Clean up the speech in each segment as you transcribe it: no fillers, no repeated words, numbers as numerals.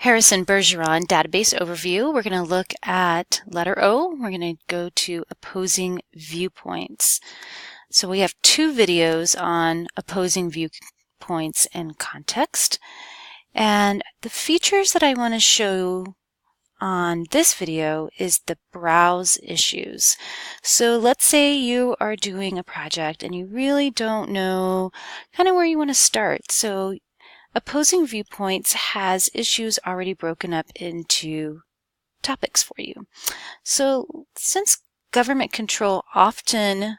Harrison Bergeron database overview. We're going to look at letter O. We're going to go to opposing viewpoints. So we have two videos on opposing viewpoints in context. And the features that I want to show on this video is the browse issues. So let's say you are doing a project and you really don't know kind of where you want to start. So opposing viewpoints has issues already broken up into topics for you. So since government control often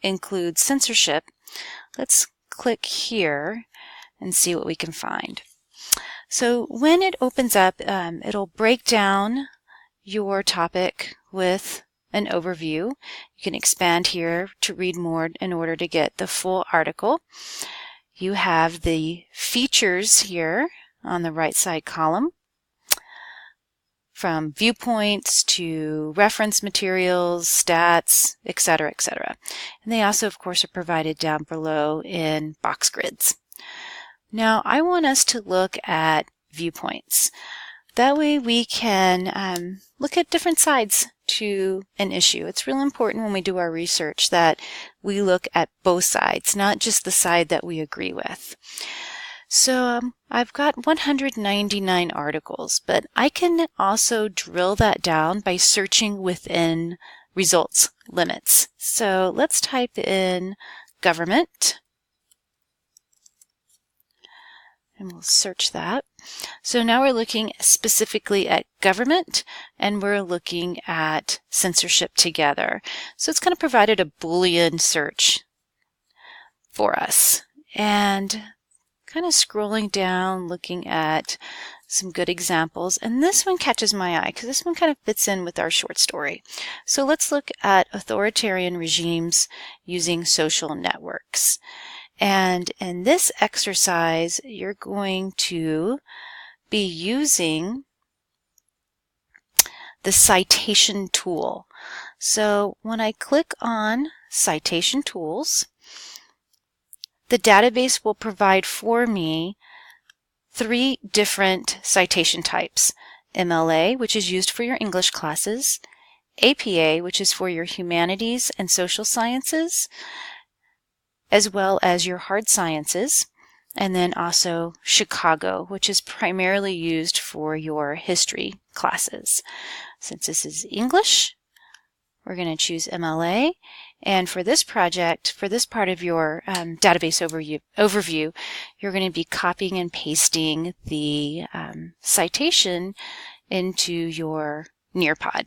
includes censorship, let's click here and see what we can find. So when it opens up, it'll break down your topic with an overview. You can expand here to read more in order to get the full article. You have the features here on the right side column, from viewpoints to reference materials, stats, etc., etc. And they also, of course, are provided down below in box grids. Now, I want us to look at viewpoints. That way we can look at different sides to an issue. It's really important when we do our research that we look at both sides, not just the side that we agree with. So I've got 199 articles, but I can also drill that down by searching within results limits. So let's type in government. And we'll search that. So now we're looking specifically at government and we're looking at censorship together. So it's kind of provided a Boolean search for us. And kind of scrolling down, looking at some good examples. And this one catches my eye because this one kind of fits in with our short story. So let's look at authoritarian regimes using social networks. And in this exercise, you're going to be using the citation tool. So when I click on citation tools, the database will provide for me 3 different citation types. MLA, which is used for your English classes, APA, which is for your humanities and social sciences, as well as your hard sciences, and then also Chicago, which is primarily used for your history classes. Since this is English, we're going to choose MLA, and for this project, for this part of your database overview, you're going to be copying and pasting the citation into your Nearpod.